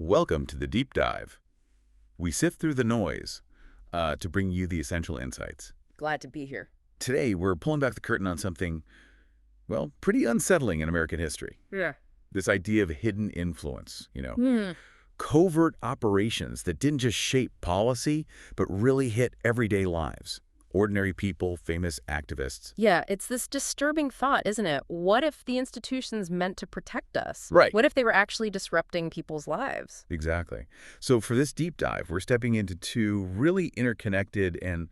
Welcome to the deep dive. We sift through the noise to bring you the essential insights. Glad to be here. Today, we're pulling back the curtain on something, well, pretty unsettling in American history. Yeah. This idea of hidden influence, covert operations that didn't just shape policy, but really hit everyday lives. Ordinary people, famous activists. Yeah, it's this disturbing thought, isn't it? What if the institutions meant to protect us? Right. What if they were actually disrupting people's lives? Exactly. So for this deep dive, we're stepping into two really interconnected and,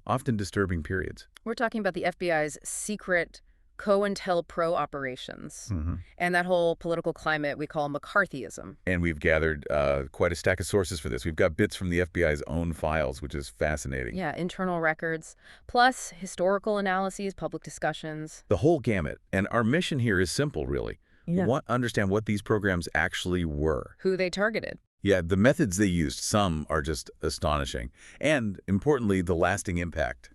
often disturbing periods. We're talking about the FBI's secret COINTELPRO operations and that whole political climate we call McCarthyism. And we've gathered quite a stack of sources for this. We've got bits from the FBI's own files, which is fascinating. Yeah, internal records, plus historical analyses, public discussions. The whole gamut. And our mission here is simple, really. Yeah. We want to understand what these programs actually were. Who they targeted. Yeah, the methods they used, some are just astonishing. And, importantly, the lasting impact,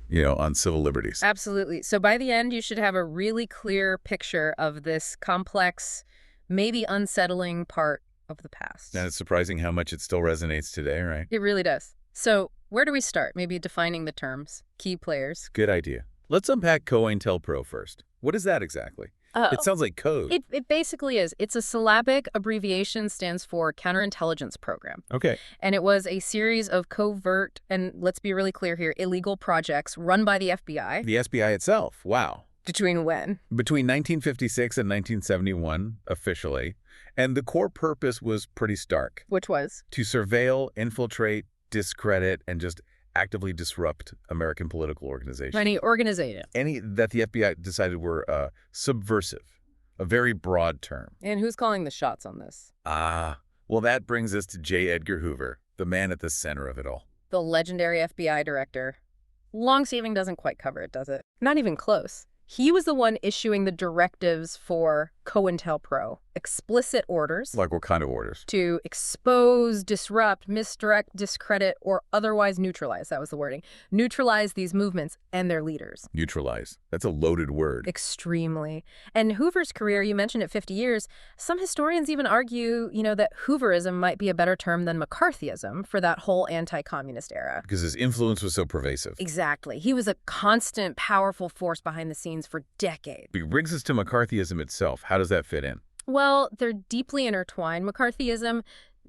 on civil liberties. Absolutely. So by the end, you should have a really clear picture of this complex, maybe unsettling part of the past. And it's surprising how much it still resonates today, right? It really does. So where do we start? Maybe defining the terms, key players. Good idea. Let's unpack COINTELPRO first. What is that exactly? It sounds like code. It basically is. It's a syllabic abbreviation, stands for Counterintelligence Program. Okay. And it was a series of covert, and let's be really clear here, illegal projects run by the FBI. The FBI itself. Wow. Between when? Between 1956 and 1971, officially. And the core purpose was pretty stark. Which was? To surveil, infiltrate, discredit, and just actively disrupt American political organizations. Any organization. Any that the FBI decided were subversive, a very broad term. And who's calling the shots on this? Well, that brings us to J. Edgar Hoover, the man at the center of it all. The legendary FBI director. Long saving doesn't quite cover it, does it? Not even close. He was the one issuing the directives for COINTELPRO, explicit orders. Like what kind of orders? To expose, disrupt, misdirect, discredit, or otherwise neutralize. That was the wording. Neutralize these movements and their leaders. Neutralize. That's a loaded word. Extremely. And Hoover's career, you mentioned it, 50 years. Some historians even argue, that Hooverism might be a better term than McCarthyism for that whole anti-communist era. Because his influence was so pervasive. Exactly. He was a constant, powerful force behind the scenes for decades. It brings us to McCarthyism itself. How does that fit in? Well, they're deeply intertwined. McCarthyism,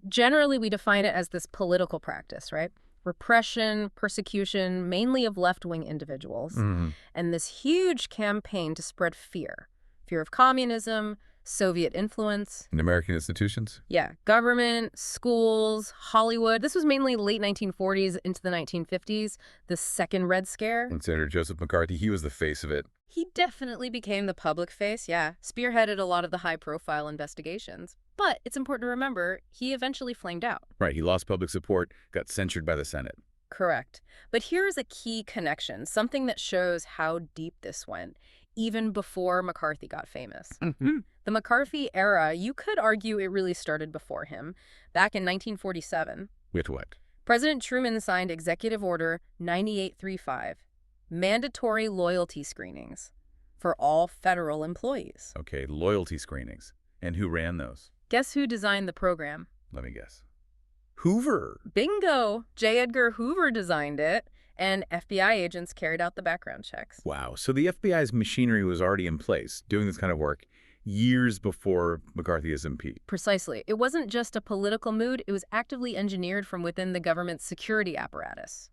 generally we define it as this political practice, right? Repression, persecution, mainly of left-wing individuals, and this huge campaign to spread fear. Fear of communism, Soviet influence. In American institutions? Yeah, government, schools, Hollywood. This was mainly late 1940s into the 1950s, the second Red Scare. And Senator Joseph McCarthy, he was the face of it. He definitely became the public face, yeah. Spearheaded a lot of the high-profile investigations. But it's important to remember, he eventually flamed out. Right, he lost public support, got censured by the Senate. Correct. But here's a key connection, something that shows how deep this went, even before McCarthy got famous. The McCarthy era, you could argue it really started before him. Back in 1947. With what? President Truman signed Executive Order 9835. Mandatory loyalty screenings for all federal employees. Okay, loyalty screenings. And who ran those? Guess who designed the program? Let me guess. Hoover. Bingo! J. Edgar Hoover designed it, and FBI agents carried out the background checks. Wow, so the FBI's machinery was already in place, doing this kind of work, years before McCarthyism peaked. Precisely. It wasn't just a political mood, it was actively engineered from within the government's security apparatus.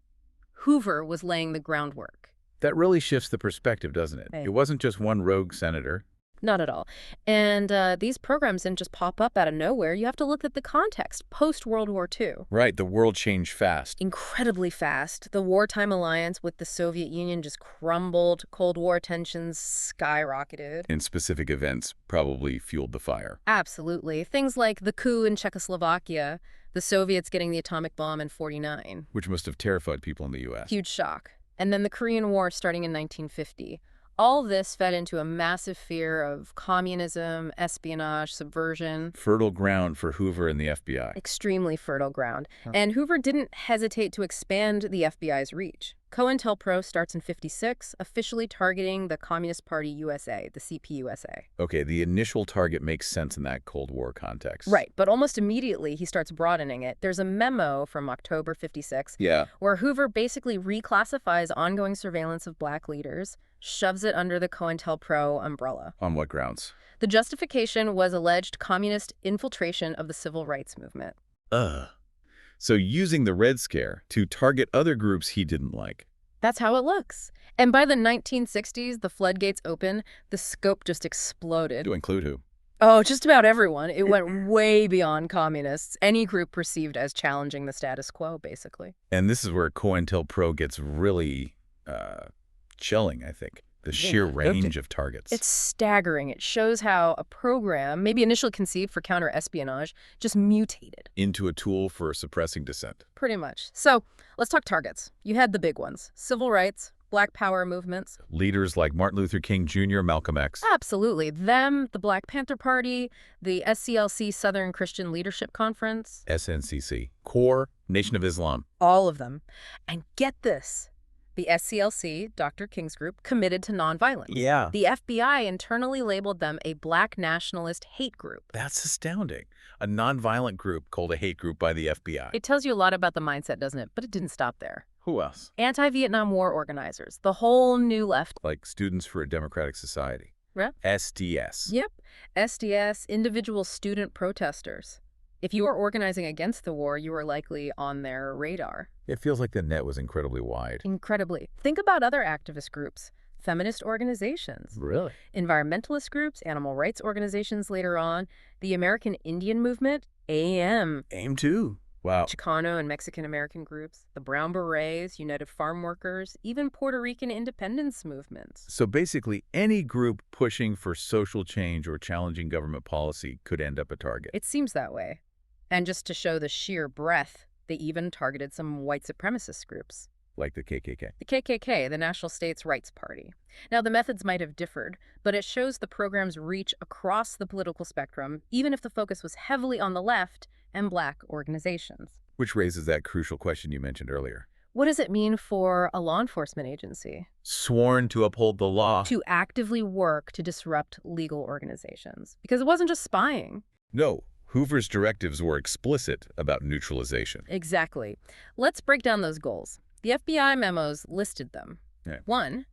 Hoover was laying the groundwork. That really shifts the perspective, doesn't it? Hey. It wasn't just one rogue senator. Not at all. And these programs didn't just pop up out of nowhere. You have to look at the context, post-World War II. Right, the world changed fast. Incredibly fast. The wartime alliance with the Soviet Union just crumbled. Cold War tensions skyrocketed. And specific events probably fueled the fire. Absolutely. Things like the coup in Czechoslovakia, the Soviets getting the atomic bomb in '49. Which must have terrified people in the U.S. Huge shock. And then the Korean War starting in 1950. All this fed into a massive fear of communism, espionage, subversion. Fertile ground for Hoover and the FBI. Extremely fertile ground. Huh. And Hoover didn't hesitate to expand the FBI's reach. COINTELPRO starts in '56, officially targeting the Communist Party USA, the CPUSA. Okay, the initial target makes sense in that Cold War context. Right, but almost immediately he starts broadening it. There's a memo from October '56 where Hoover basically reclassifies ongoing surveillance of black leaders, shoves it under the COINTELPRO umbrella. On what grounds? The justification was alleged communist infiltration of the civil rights movement. So using the Red Scare to target other groups he didn't like. That's how it looks. And by the 1960s, the floodgates open, the scope just exploded. To include who? Oh, just about everyone. It went way beyond communists. Any group perceived as challenging the status quo, basically. And this is where COINTELPRO gets really chilling, I think. The sheer range of targets. It's staggering. It shows how a program, maybe initially conceived for counter-espionage, just mutated. Into a tool for suppressing dissent. Pretty much. So let's talk targets. You had the big ones. Civil rights, Black Power movements. Leaders like Martin Luther King Jr., Malcolm X. Absolutely. Them, the Black Panther Party, the SCLC Southern Christian Leadership Conference. SNCC. CORE, Nation of Islam. All of them. And get this. The SCLC, Dr. King's group, committed to nonviolence. Yeah. The FBI internally labeled them a black nationalist hate group. That's astounding. A nonviolent group called a hate group by the FBI. It tells you a lot about the mindset, doesn't it? But it didn't stop there. Who else? Anti-Vietnam War organizers, the whole new left. Like Students for a Democratic Society. Yeah. SDS. Yep. SDS, individual student protesters. If you were organizing against the war, you were likely on their radar. It feels like the net was incredibly wide. Incredibly. Think about other activist groups, feminist organizations. Really? Environmentalist groups, animal rights organizations later on, the American Indian Movement, AIM. AIM too. Wow. Chicano and Mexican-American groups, the Brown Berets, United Farm Workers, even Puerto Rican independence movements. So basically, any group pushing for social change or challenging government policy could end up a target. It seems that way. And just to show the sheer breadth, they even targeted some white supremacist groups. Like the KKK. The KKK, the National States Rights Party. Now, the methods might have differed, but it shows the program's reach across the political spectrum, even if the focus was heavily on the left and black organizations. Which raises that crucial question you mentioned earlier. What does it mean for a law enforcement agency? Sworn to uphold the law. To actively work to disrupt legal organizations. Because it wasn't just spying. No. Hoover's directives were explicit about neutralization. Exactly. Let's break down those goals. The FBI memos listed them. Yeah. 1,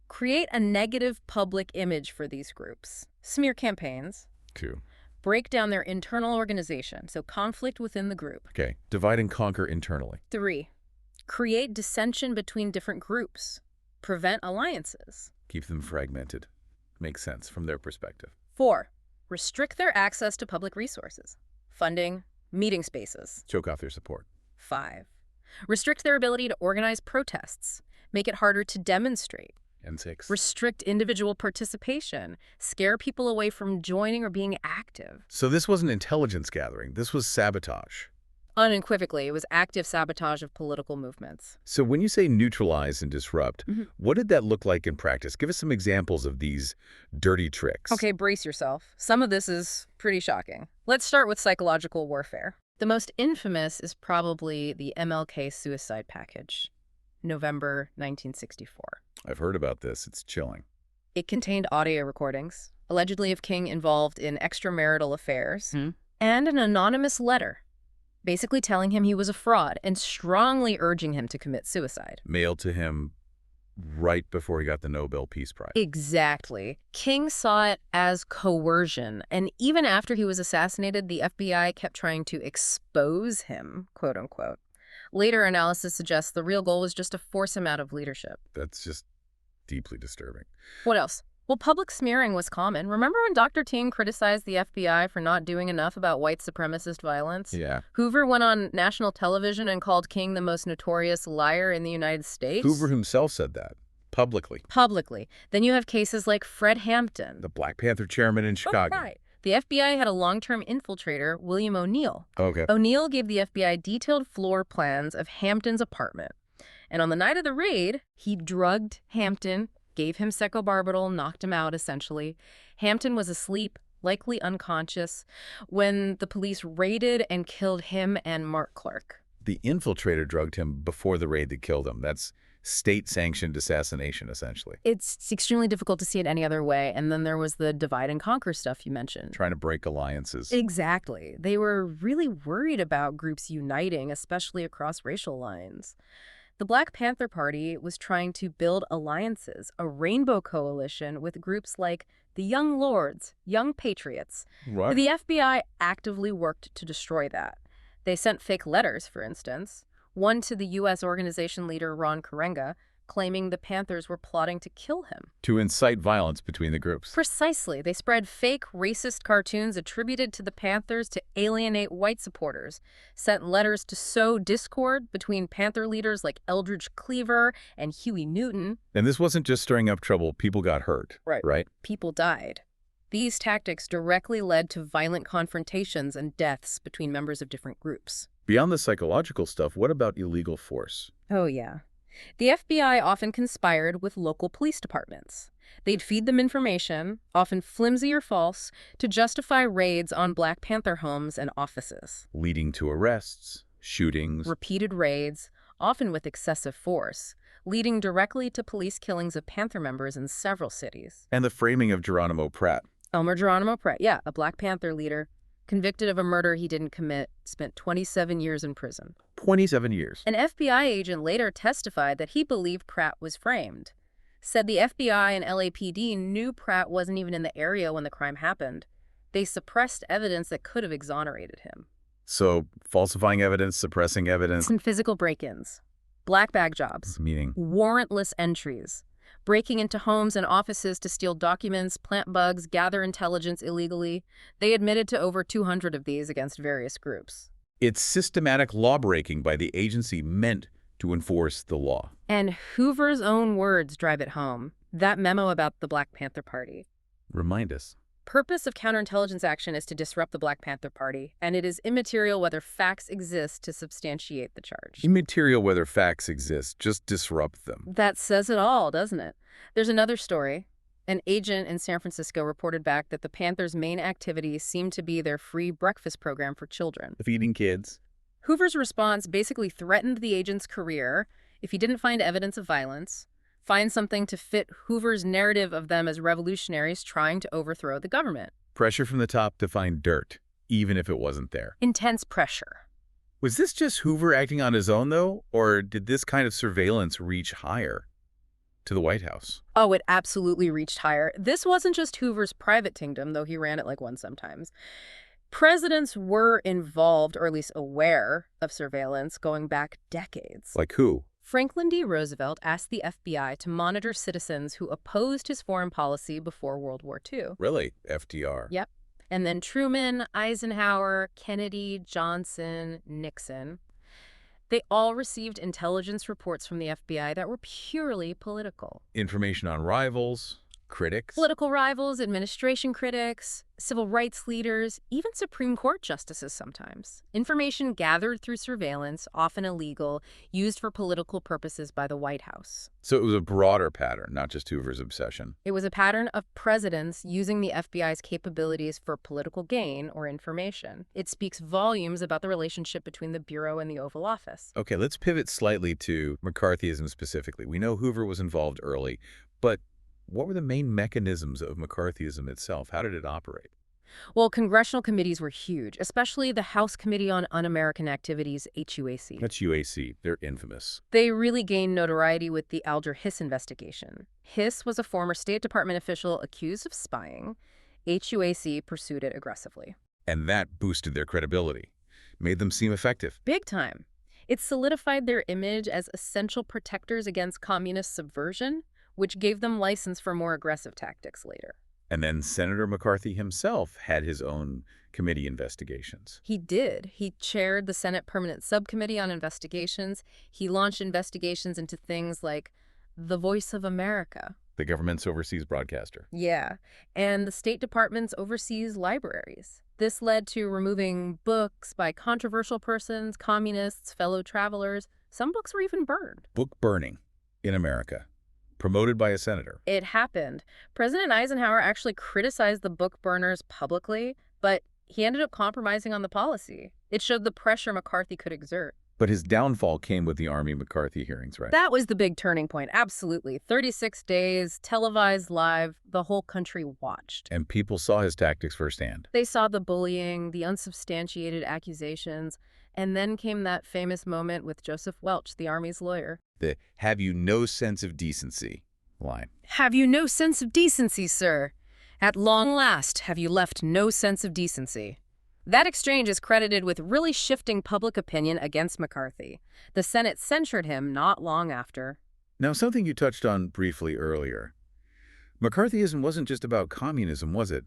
create a negative public image for these groups. Smear campaigns. 2. Break down their internal organization, so conflict within the group. Okay. Divide and conquer internally. 3, create dissension between different groups. Prevent alliances. Keep them fragmented. Makes sense from their perspective. 4, restrict their access to public resources. Funding, meeting spaces. Choke off their support. 5, restrict their ability to organize protests. Make it harder to demonstrate. And 6. Restrict individual participation. Scare people away from joining or being active. So this wasn't intelligence gathering. This was sabotage. Unequivocally, it was active sabotage of political movements. So when you say neutralize and disrupt, what did that look like in practice? Give us some examples of these dirty tricks. Okay, brace yourself. Some of this is pretty shocking. Let's start with psychological warfare. The most infamous is probably the MLK suicide package, November 1964. I've heard about this. It's chilling. It contained audio recordings, allegedly of King involved in extramarital affairs, and an anonymous letter, basically telling him he was a fraud and strongly urging him to commit suicide. Mailed to him right before he got the Nobel Peace Prize. Exactly. King saw it as coercion, and even after he was assassinated, the FBI kept trying to expose him, quote unquote. Later analysis suggests the real goal was just to force him out of leadership. That's just deeply disturbing. What else? Well, public smearing was common. Remember when Dr. Ting criticized the FBI for not doing enough about white supremacist violence? Yeah. Hoover went on national television and called King the most notorious liar in the United States? Hoover himself said that, publicly. Publicly. Then you have cases like Fred Hampton. The Black Panther chairman in Chicago. Oh, right. The FBI had a long-term infiltrator, William O'Neill. Okay. O'Neill gave the FBI detailed floor plans of Hampton's apartment. And on the night of the raid, he drugged Hampton, gave him secobarbital, knocked him out, essentially. Hampton was asleep, likely unconscious, when the police raided and killed him and Mark Clark. The infiltrator drugged him before the raid that killed him. That's state-sanctioned assassination, essentially. It's extremely difficult to see it any other way. And then there was the divide and conquer stuff you mentioned. Trying to break alliances. Exactly. They were really worried about groups uniting, especially across racial lines. The Black Panther Party was trying to build alliances, a rainbow coalition with groups like the Young Lords, Young Patriots. Right. The FBI actively worked to destroy that. They sent fake letters, for instance, one to the U.S. organization leader Ron Karenga, claiming the Panthers were plotting to kill him. To incite violence between the groups. Precisely. They spread fake, racist cartoons attributed to the Panthers to alienate white supporters, sent letters to sow discord between Panther leaders like Eldridge Cleaver and Huey Newton. And this wasn't just stirring up trouble. People got hurt. Right? People died. These tactics directly led to violent confrontations and deaths between members of different groups. Beyond the psychological stuff, what about illegal force? Oh, yeah. The FBI often conspired with local police departments. They'd feed them information, often flimsy or false, to justify raids on Black Panther homes and offices. Leading to arrests, shootings. Repeated raids, often with excessive force, leading directly to police killings of Panther members in several cities. And the framing of Geronimo Pratt. Elmer Geronimo Pratt, yeah, a Black Panther leader, convicted of a murder he didn't commit, spent 27 years in prison. 27 years. An FBI agent later testified that he believed Pratt was framed. Said the FBI and LAPD knew Pratt wasn't even in the area when the crime happened. They suppressed evidence that could have exonerated him. So, falsifying evidence, suppressing evidence. And physical break-ins, black bag jobs, Meaning? warrantless entries, breaking into homes and offices to steal documents, plant bugs, gather intelligence illegally. They admitted to over 200 of these against various groups. It's systematic lawbreaking by the agency meant to enforce the law. And Hoover's own words drive it home. That memo about the Black Panther Party. Remind us. Purpose of counterintelligence action is to disrupt the Black Panther Party, and it is immaterial whether facts exist to substantiate the charge. Immaterial whether facts exist, just disrupt them. That says it all, doesn't it? There's another story. An agent in San Francisco reported back that the Panthers' main activities seemed to be their free breakfast program for children. Feeding kids. Hoover's response basically threatened the agent's career if he didn't find evidence of violence, find something to fit Hoover's narrative of them as revolutionaries trying to overthrow the government. Pressure from the top to find dirt, even if it wasn't there. Intense pressure. Was this just Hoover acting on his own, though? Or did this kind of surveillance reach higher? To the White House? Oh, it absolutely reached higher. This wasn't just Hoover's private kingdom, though he ran it like one sometimes. Presidents were involved, or at least aware, of surveillance going back decades. Like who? Franklin D. Roosevelt asked the FBI to monitor citizens who opposed his foreign policy before World War II. Really? FDR? Yep. And then Truman, Eisenhower, Kennedy, Johnson, Nixon. They all received intelligence reports from the FBI that were purely political. Information on rivals, critics? Political rivals, administration critics, civil rights leaders, even Supreme Court justices sometimes. Information gathered through surveillance, often illegal, used for political purposes by the White House. So it was a broader pattern, not just Hoover's obsession. It was a pattern of presidents using the FBI's capabilities for political gain or information. It speaks volumes about the relationship between the Bureau and the Oval Office. Okay, let's pivot slightly to McCarthyism specifically. We know Hoover was involved early, but what were the main mechanisms of McCarthyism itself? How did it operate? Well, congressional committees were huge, especially the House Committee on Un-American Activities, HUAC. That's UAC. They're infamous. They really gained notoriety with the Alger Hiss investigation. Hiss was a former State Department official accused of spying. HUAC pursued it aggressively. And that boosted their credibility, made them seem effective. Big time. It solidified their image as essential protectors against communist subversion, which gave them license for more aggressive tactics later. And then Senator McCarthy himself had his own committee investigations. He did. He chaired the Senate Permanent Subcommittee on Investigations. He launched investigations into things like the Voice of America. The government's overseas broadcaster. Yeah, and the State Department's overseas libraries. This led to removing books by controversial persons, communists, fellow travelers. Some books were even burned. Book burning in America. promoted by a senator. It happened. President Eisenhower actually criticized the book burners publicly, but he ended up compromising on the policy. It showed the pressure McCarthy could exert. But his downfall came with the Army McCarthy hearings, right? That was the big turning point, absolutely. 36 days, televised live, the whole country watched. And people saw his tactics firsthand. They saw the bullying, the unsubstantiated accusations, and then came that famous moment with Joseph Welch, the Army's lawyer. The "have you no sense of decency" line. Have you no sense of decency, sir? At long last, have you left no sense of decency? That exchange is credited with really shifting public opinion against McCarthy. The Senate censured him not long after. Now, something you touched on briefly earlier. McCarthyism wasn't just about communism, was it?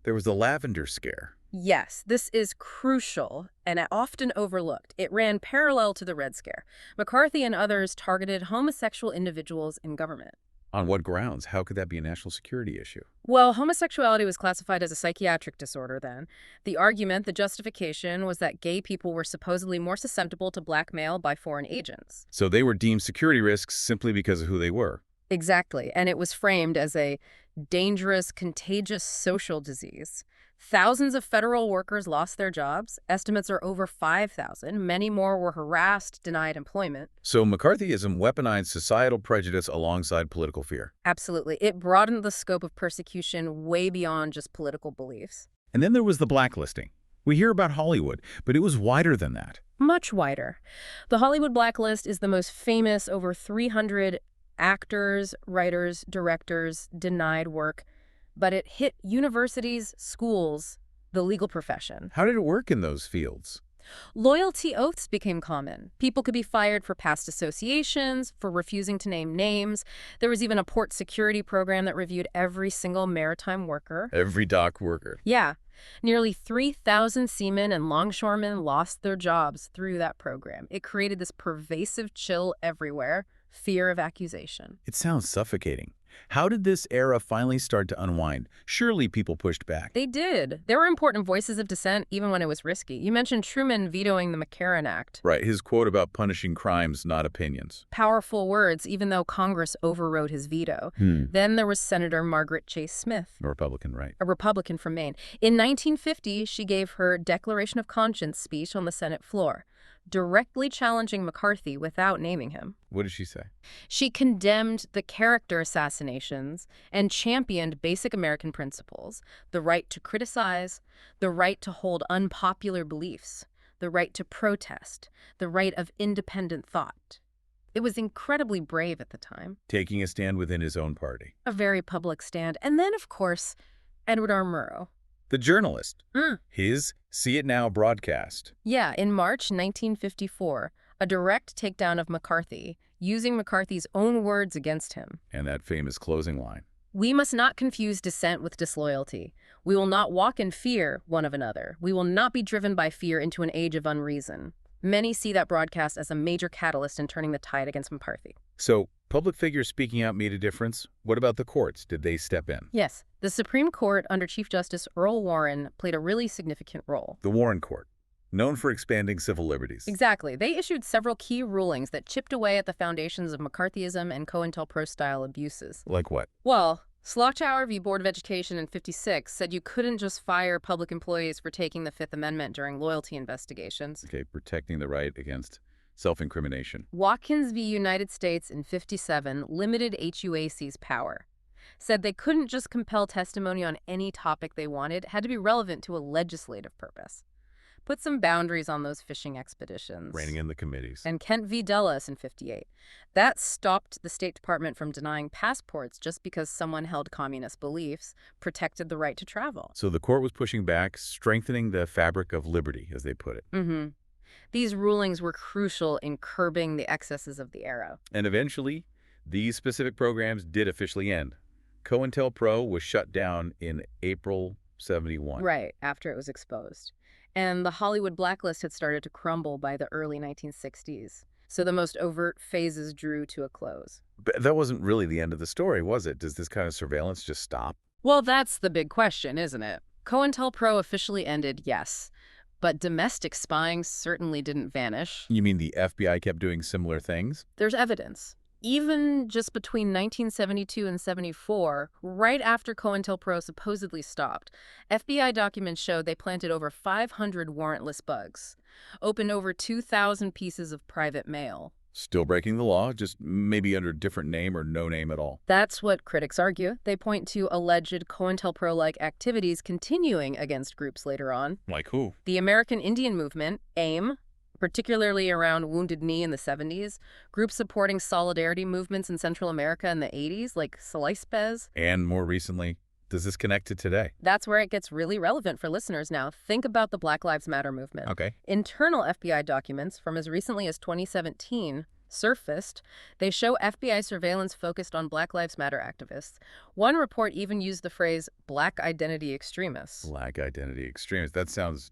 There was the Lavender Scare. Yes, this is crucial and often overlooked. It ran parallel to the Red Scare. McCarthy and others targeted homosexual individuals in government. On what grounds? How could that be a national security issue? Well, homosexuality was classified as a psychiatric disorder then. The argument, the justification, was that gay people were supposedly more susceptible to blackmail by foreign agents. So they were deemed security risks simply because of who they were. Exactly, and it was framed as a dangerous, contagious social disease. Thousands of federal workers lost their jobs. Estimates are over 5,000. Many more were harassed, denied employment. So McCarthyism weaponized societal prejudice alongside political fear. Absolutely. It broadened the scope of persecution way beyond just political beliefs. And then there was the blacklisting. We hear about Hollywood, but it was wider than that. Much wider. The Hollywood blacklist is the most famous. Over 300 actors, writers, directors denied work. But it hit universities, schools, the legal profession. How did it work in those fields? Loyalty oaths became common. People could be fired for past associations, for refusing to name names. There was even a port security program that reviewed every single maritime worker. Every dock worker. Yeah. Nearly 3,000 seamen and longshoremen lost their jobs through that program. It created this pervasive chill everywhere, fear of accusation. It sounds suffocating. How did this era finally start to unwind? Surely people pushed back. They did. There were important voices of dissent even when it was risky. You mentioned Truman vetoing the McCarran Act. Right, his quote about punishing crimes, not opinions. Powerful words, even though Congress overrode his veto. Then there was Senator Margaret Chase Smith. A Republican, right. A Republican from Maine. In 1950, she gave her Declaration of Conscience speech on the Senate floor, directly challenging McCarthy without naming him. What did she say? She condemned the character assassinations and championed basic American principles: the right to criticize, the right to hold unpopular beliefs, the right to protest, the right of independent thought. It was incredibly brave at the time. Taking a stand within his own party. A very public stand. And then, of course, Edward R. Murrow. The journalist. His See It Now broadcast. Yeah, in March 1954, a direct takedown of McCarthy, using McCarthy's own words against him. And that famous closing line. We must not confuse dissent with disloyalty. We will not walk in fear one of another. We will not be driven by fear into an age of unreason. Many see that broadcast as a major catalyst in turning the tide against McCarthy. So, public figures speaking out made a difference. What about the courts? Did they step in? Yes. The Supreme Court under Chief Justice Earl Warren played a really significant role. The Warren Court, known for expanding civil liberties. Exactly. They issued several key rulings that chipped away at the foundations of McCarthyism and COINTELPRO-style abuses. Like what? Well, Slochauer v. Board of Education in '56 said you couldn't just fire public employees for taking the Fifth Amendment during loyalty investigations. Okay, protecting the right against self-incrimination. Watkins v. United States in '57 limited HUAC's power. Said they couldn't just compel testimony on any topic they wanted. It had to be relevant to a legislative purpose. Put some boundaries on those fishing expeditions. Reining in the committees. And Kent v. Dulles in '58. That stopped the State Department from denying passports just because someone held communist beliefs, protected the right to travel. So the court was pushing back, strengthening the fabric of liberty, as they put it. These rulings were crucial in curbing the excesses of the era. And eventually, these specific programs did officially end. COINTELPRO was shut down in April '71. Right, after it was exposed. And the Hollywood blacklist had started to crumble by the early 1960s. So the most overt phases drew to a close. But that wasn't really the end of the story, was it? Does this kind of surveillance just stop? Well, that's the big question, isn't it? COINTELPRO officially ended, yes. But domestic spying certainly didn't vanish. You mean the FBI kept doing similar things? There's evidence. Even just between 1972 and 74, right after COINTELPRO supposedly stopped, FBI documents showed they planted over 500 warrantless bugs, opened over 2,000 pieces of private mail. Still breaking the law, just maybe under a different name or no name at all. That's what critics argue. They point to alleged COINTELPRO-like activities continuing against groups later on. Like who? The American Indian Movement, AIM, particularly around Wounded Knee in the 70s, groups supporting solidarity movements in Central America in the 80s, like Salispez. And more recently, does this connect to today? That's where it gets really relevant for listeners now. Think about the Black Lives Matter movement. Okay. Internal FBI documents from as recently as 2017 surfaced. They show FBI surveillance focused on Black Lives Matter activists. One report even used the phrase Black identity extremists. Black identity extremists. That sounds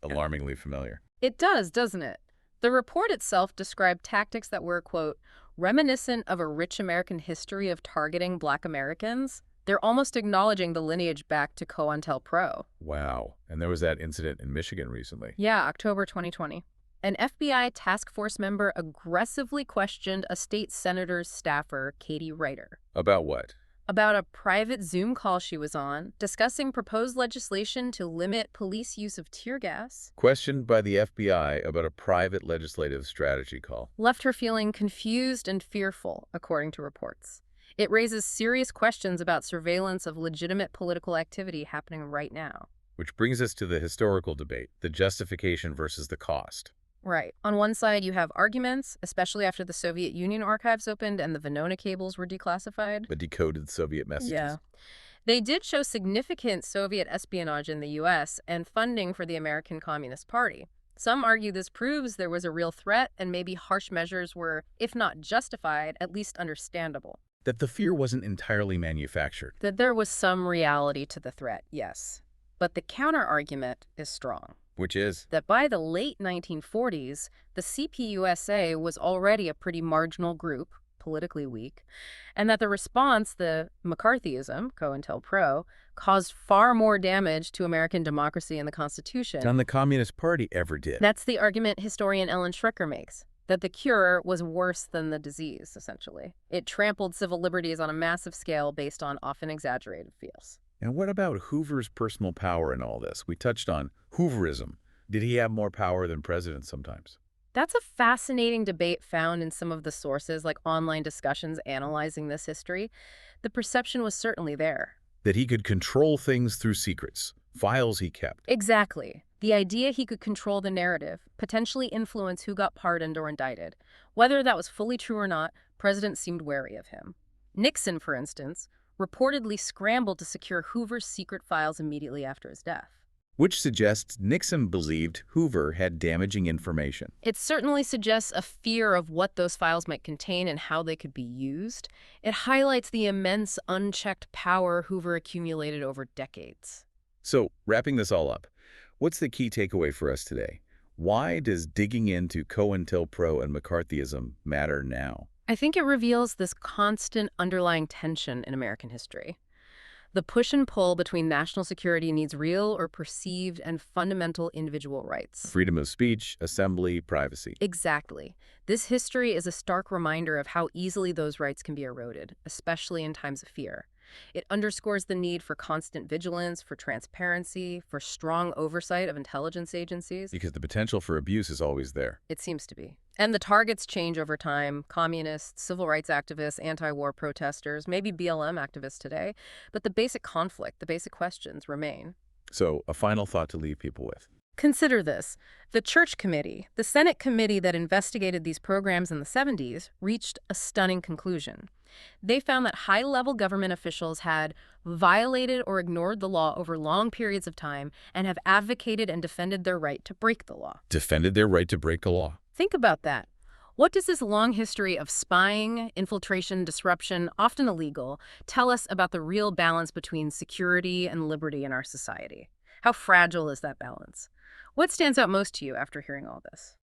alarmingly familiar. It does, doesn't it? The report itself described tactics that were, quote, reminiscent of a rich American history of targeting Black Americans. They're almost acknowledging the lineage back to COINTELPRO. Wow. And there was that incident in Michigan recently. Yeah, October 2020. An FBI task force member aggressively questioned a state senator's staffer, Katie Ryder. About what? About a private Zoom call she was on, discussing proposed legislation to limit police use of tear gas. Questioned by the FBI about a private legislative strategy call. Left her feeling confused and fearful, according to reports. It raises serious questions about surveillance of legitimate political activity happening right now. Which brings us to the historical debate, the justification versus the cost. Right. On one side, you have arguments, especially after the Soviet Union archives opened and the Venona cables were declassified. The decoded Soviet messages. Yeah. They did show significant Soviet espionage in the U.S. and funding for the American Communist Party. Some argue this proves there was a real threat and maybe harsh measures were, if not justified, at least understandable. That the fear wasn't entirely manufactured. That there was some reality to the threat, yes. But the counter-argument is strong. Which is? That by the late 1940s, the CPUSA was already a pretty marginal group, politically weak, and that the response, the McCarthyism, COINTELPRO, caused far more damage to American democracy and the Constitution than the Communist Party ever did. That's the argument historian Ellen Schrecker makes, that the cure was worse than the disease, essentially. It trampled civil liberties on a massive scale based on often exaggerated fears. And what about Hoover's personal power in all this? We touched on Hooverism. Did he have more power than presidents sometimes? That's a fascinating debate found in some of the sources, like online discussions analyzing this history. The perception was certainly there. That he could control things through secrets, files he kept. Exactly. The idea he could control the narrative, potentially influence who got pardoned or indicted. Whether that was fully true or not, presidents seemed wary of him. Nixon, for instance, reportedly scrambled to secure Hoover's secret files immediately after his death. Which suggests Nixon believed Hoover had damaging information. It certainly suggests a fear of what those files might contain and how they could be used. It highlights the immense unchecked power Hoover accumulated over decades. So, wrapping this all up, what's the key takeaway for us today? Why does digging into COINTELPRO and McCarthyism matter now? I think it reveals this constant underlying tension in American history. The push and pull between national security needs real or perceived and fundamental individual rights. Freedom of speech, assembly, privacy. Exactly. This history is a stark reminder of how easily those rights can be eroded, especially in times of fear. It underscores the need for constant vigilance, for transparency, for strong oversight of intelligence agencies. Because the potential for abuse is always there. It seems to be. And the targets change over time. Communists, civil rights activists, anti-war protesters, maybe BLM activists today. But the basic conflict, the basic questions remain. So, a final thought to leave people with. Consider this. The Church Committee, the Senate committee that investigated these programs in the 70s, reached a stunning conclusion. They found that high-level government officials had violated or ignored the law over long periods of time and have advocated and defended their right to break the law. Defended their right to break the law. Think about that. What does this long history of spying, infiltration, disruption, often illegal, tell us about the real balance between security and liberty in our society? How fragile is that balance? What stands out most to you after hearing all this?